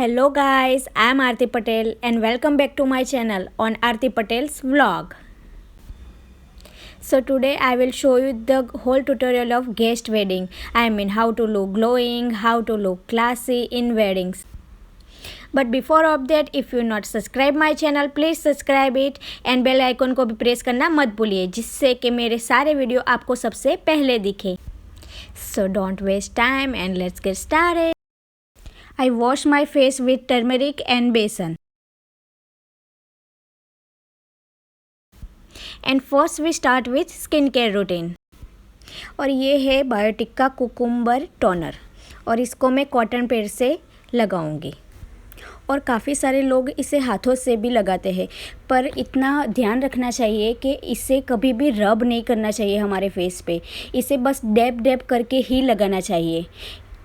Hello guys, I am Aarti Patel and welcome back to my channel on Aarti Patel's vlog. So today I will show you the whole tutorial of guest wedding. I mean how to look glowing, how to look classy in weddings. But before of that, if you not subscribe my channel, please subscribe it and bell icon को भी press करना मत भूलिए जिससे कि मेरे सारे video आपको सबसे पहले दिखे. So don't waste time and let's get started. I wash my face with turmeric and besan. And first we start with skincare routine. और ये है बायोटिक का कुकुम्बर टोनर और इसको मैं कॉटन पैड से लगाऊंगी. और काफ़ी सारे लोग इसे हाथों से भी लगाते हैं, पर इतना ध्यान रखना चाहिए कि इसे कभी भी रब नहीं करना चाहिए हमारे फेस पे. इसे बस डैब डैब करके ही लगाना चाहिए.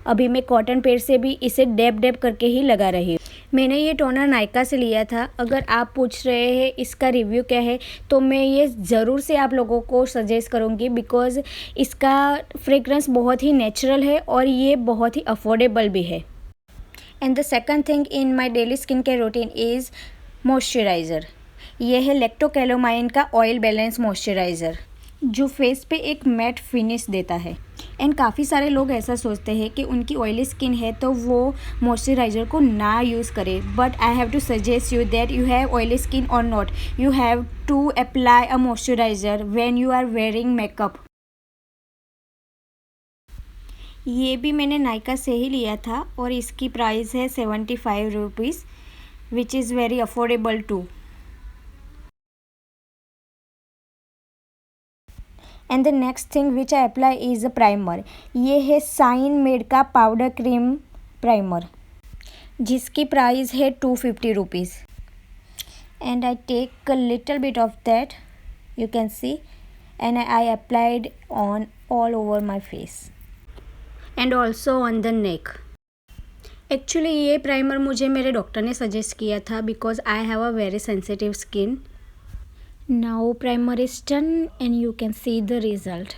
अभी मैं कॉटन पैड से भी इसे डैब डैब करके ही लगा रही हूँ. मैंने ये टोनर नायका से लिया था. अगर आप पूछ रहे हैं इसका रिव्यू क्या है, तो मैं ये ज़रूर से आप लोगों को सजेस्ट करूँगी बिकॉज़ इसका फ्रेगरेंस बहुत ही नेचुरल है और ये बहुत ही अफोर्डेबल भी है. And the second thing in my daily skin care routine is moisturiser. ये है लैक्टोकैलोमाइन का ऑयल बैलेंस मॉइस्चराइज़र जो फेस पे एक मैट फिनिश देता है. एंड काफ़ी सारे लोग ऐसा सोचते हैं कि उनकी ऑयली स्किन है तो वो मॉइस्चराइज़र को ना यूज़ करें, but I have to suggest you that you have oily skin or not, you have to apply a moisturiser when you are wearing makeup. ये भी मैंने नायका से ही लिया था और इसकी प्राइस है 75 rupees which is very affordable too. And the next thing which I apply is a primer. ये है साइन मेड का पाउडर क्रीम प्राइमर जिसकी प्राइस है 250 rupees. And I take a little bit of that, you can see, and I applied on all over my face and also on the neck. Actually ये primer मुझे मेरे doctor ने suggest किया था because I have a very sensitive skin. Now primer is done and you can see the result.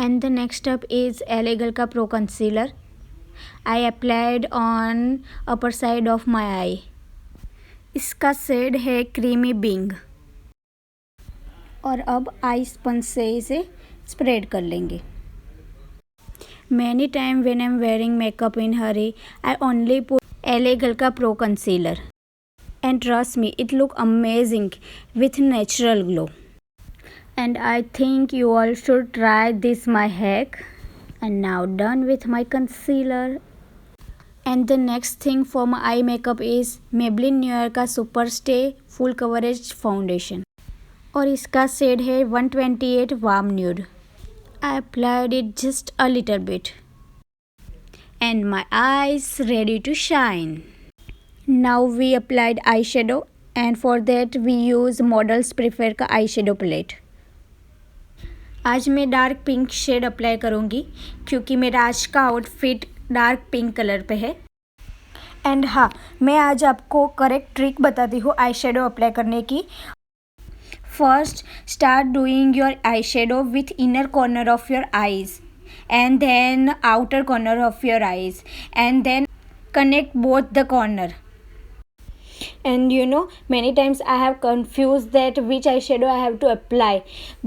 And the next step is LA Girl का Pro Concealer. I applied on upper side of my eye. इसका shade है creamy Bing. और अब आई sponge से इसे spread कर लेंगे. Many time when I'm wearing makeup in hurry, I only put LA Girl का Pro Concealer. And trust me, it look amazing with natural glow. And I think you all should try this my hack. And now done with my concealer. And the next thing for my eye makeup is Maybelline New Year का Super Stay Full Coverage Foundation. और इसका shade है 128 Warm Nude. I applied it just a little bit. And my eyes ready to shine. Now we applied eyeshadow and for that we use Models Prefer का eyeshadow palette. आज मैं dark pink shade apply करूँगी क्योंकि मेरा आज का outfit dark pink colour पे है. एंड हाँ, मैं आज आपको करेक्ट ट्रिक बताती हूँ आई शेडो अप्लाई करने की. First start doing your eye shadow with inner corner of your eyes and then outer corner of your eyes and then connect both the corner. And you know, many times I have confused that which eyeshadow I have to apply.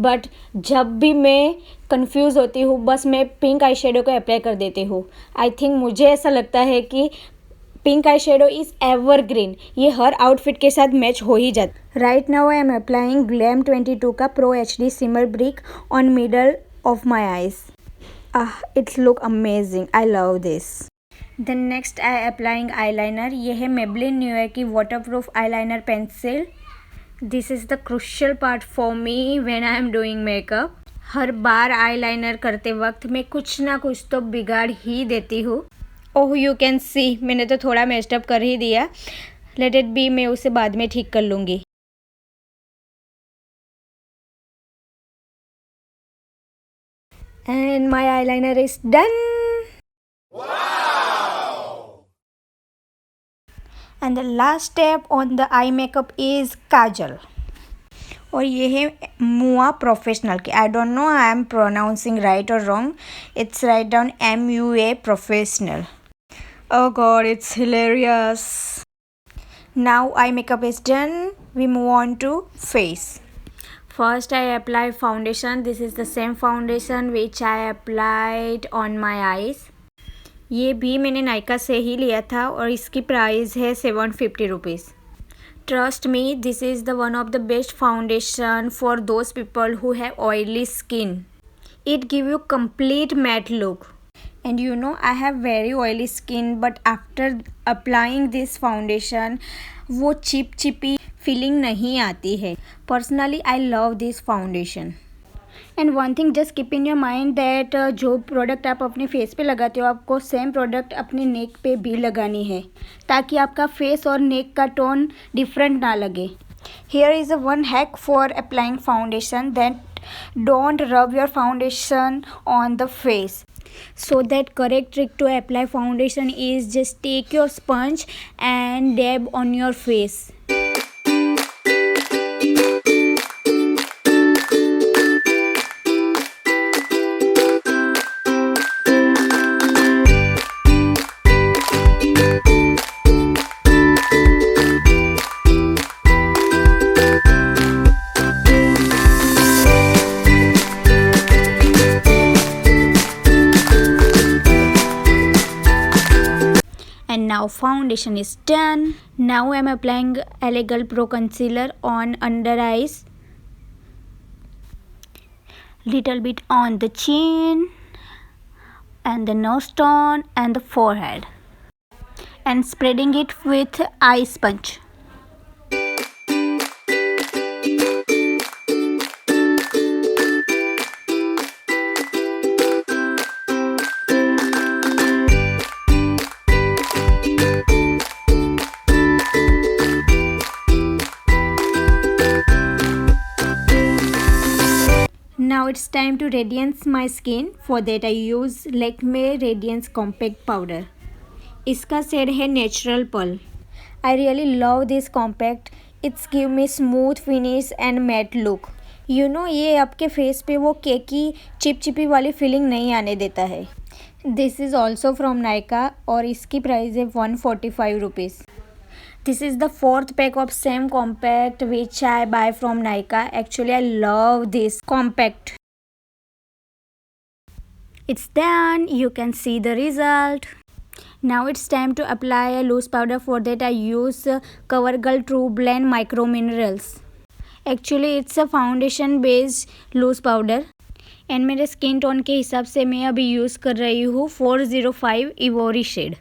But जब भी मैं confuse होती हूँ बस मैं pink eye shadow को apply कर देती हूँ. आई थिंक मुझे ऐसा लगता है कि pink eye shadow is evergreen. ये हर आउटफिट के साथ मैच हो ही जाता. Right now I am applying glam 22 का pro HD shimmer brick on middle of my eyes. It's look amazing. I love this. Then next I applying eyeliner. ये है Maybelline New Year की waterproof eyeliner pencil. This is the crucial part for me when I am doing makeup. हर बार eyeliner करते वक्त मैं कुछ ना कुछ तो बिगाड़ ही देती हूँ. ओह, यू कैन सी, मैंने तो थोड़ा मेस्टअप कर ही दिया. लेट इट बी, मैं उसे बाद में ठीक कर लूँगी. And my eyeliner is done. And the last step on the eye makeup is kajal. और ये है मुआ प्रोफेशनल की. I don't know I am pronouncing right or wrong. It's write down MUA professional. Oh god, it's hilarious. Now eye makeup is done. We move on to face. First I apply foundation. This is the same foundation which I applied on my eyes. ये भी मैंने नायका से ही लिया था और इसकी price है 750 rupees. Trust me, this is the one of the best foundation for those people who have oily skin. It give you complete matte look. And you know I have very oily skin, but after applying this foundation वो चिपचिपी feeling नहीं आती है. Personally I love this foundation. And one thing just keep in your mind that जो product आप अपने face पे लगाते हो आपको सेम प्रोडक्ट अपने नेक पे भी लगानी है ताकि आपका फेस और नेक का टोन डिफरेंट ना लगे. Here is a one hack for applying foundation that don't rub your foundation on the face. So that correct trick to apply foundation is just take your sponge and dab on your face. And now foundation is done. Now I am applying Elegant Pro Concealer on under eyes, little bit on the chin and the nose tone and the forehead, and spreading it with eye sponge. Now it's time to radiance my skin. For that I use Lakme Radiance Compact Powder. इसका shade है Natural Pearl. I really love this compact. It's give me smooth finish and matte look. You know ये आपके face पे वो केकी चिपचिपी वाली feeling नहीं आने देता है. This is also from Nykaa और इसकी प्राइस है 145 rupees. This is the fourth pack of same compact which I buy from Nykaa. Actually, I love this compact. It's done. You can see the result. Now it's time to apply a loose powder. For that, I use CoverGirl True Blend Micro Minerals. Actually, it's a foundation based loose powder. And मेरे skin tone के हिसाब से मैं अभी use कर रही हूँ 405 Ivory shade.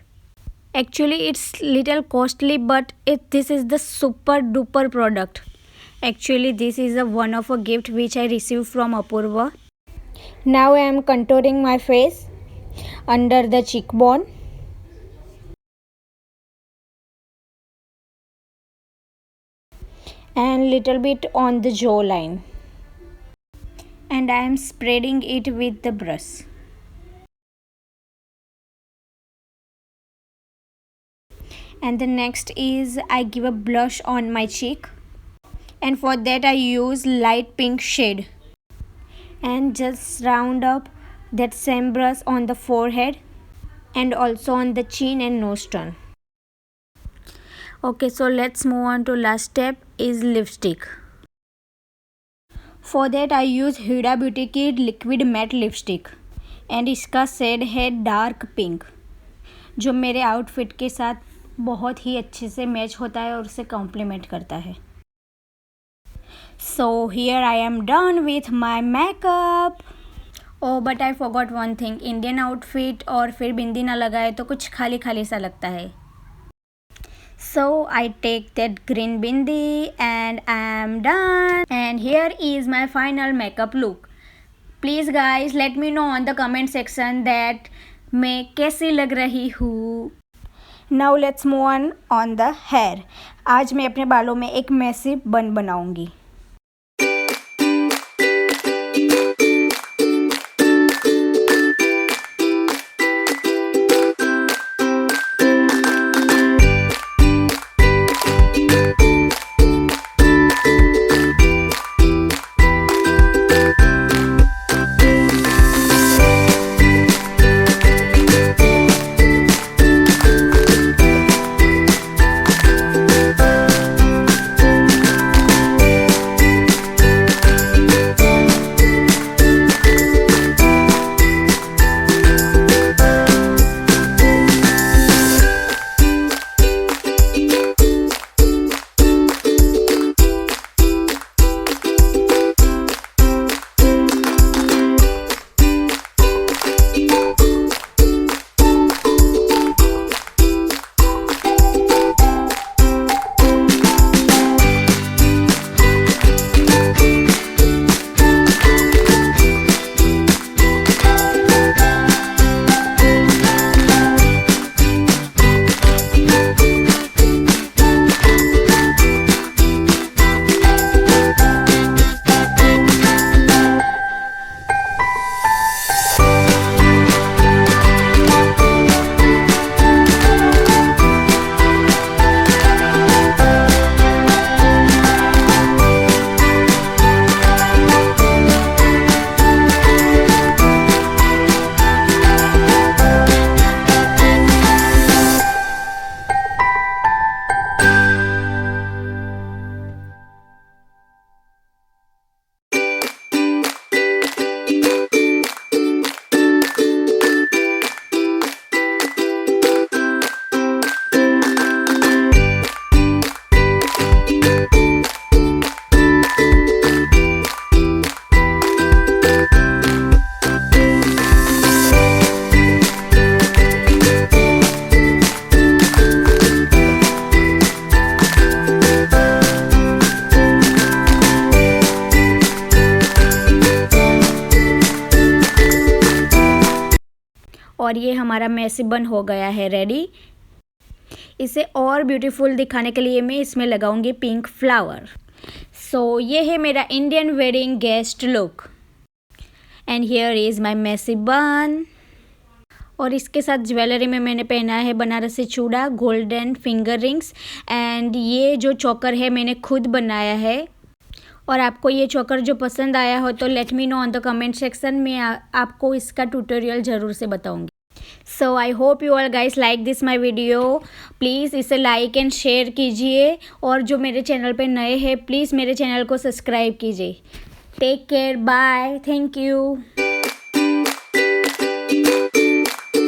Actually it's little costly but this is the super duper product. Actually this is a one of a gift which I received from Apurva. Now I am contouring my face under the cheekbone and little bit on the jawline, and I am spreading it with the brush. And the next is I give a blush on my cheek, and for that I use light pink shade and just round up that same brush on the forehead and also on the chin and nose tone. Okay, so let's move on to last step is lipstick. For that I use Huda Beauty की liquid matte lipstick and इसका shade है dark pink जो मेरे outfit के साथ बहुत ही अच्छे से मैच होता है और उसे कॉम्प्लीमेंट करता है. So here I am done with my makeup. Oh but I forgot one thing. Indian outfit और फिर बिंदी ना लगाए तो कुछ खाली खाली सा लगता है. So I take that green bindi and I am done. And here is my final makeup look. Please guys let me know on the comment section that मैं कैसी लग रही हूँ. Now let's move on the hair. आज मैं अपने बालों में एक मैसी बन बनाऊंगी. और ये हमारा मैसी बन हो गया है रेडी। इसे और ब्यूटीफुल दिखाने के लिए मैं इसमें लगाऊंगी पिंक फ्लावर। सो ये है मेरा Indian wedding guest look and here is my messy bun. और इसके साथ ज्वेलरी में मैंने पहना है बनारसी चूड़ा, गोल्डन फिंगर रिंग्स एंड ये जो चोकर है मैंने खुद बनाया है। और आपको ये चोकर जो पसंद आया हो तो let me know on the comment section में, आपको इसका ट्यूटोरियल ज़रूर से बताऊंगी। So I hope you all guys like this my video. Please इसे लाइक एंड शेयर कीजिए और जो मेरे चैनल पे नए हैं प्लीज़ मेरे चैनल को सब्सक्राइब कीजिए। Take care, bye, thank you.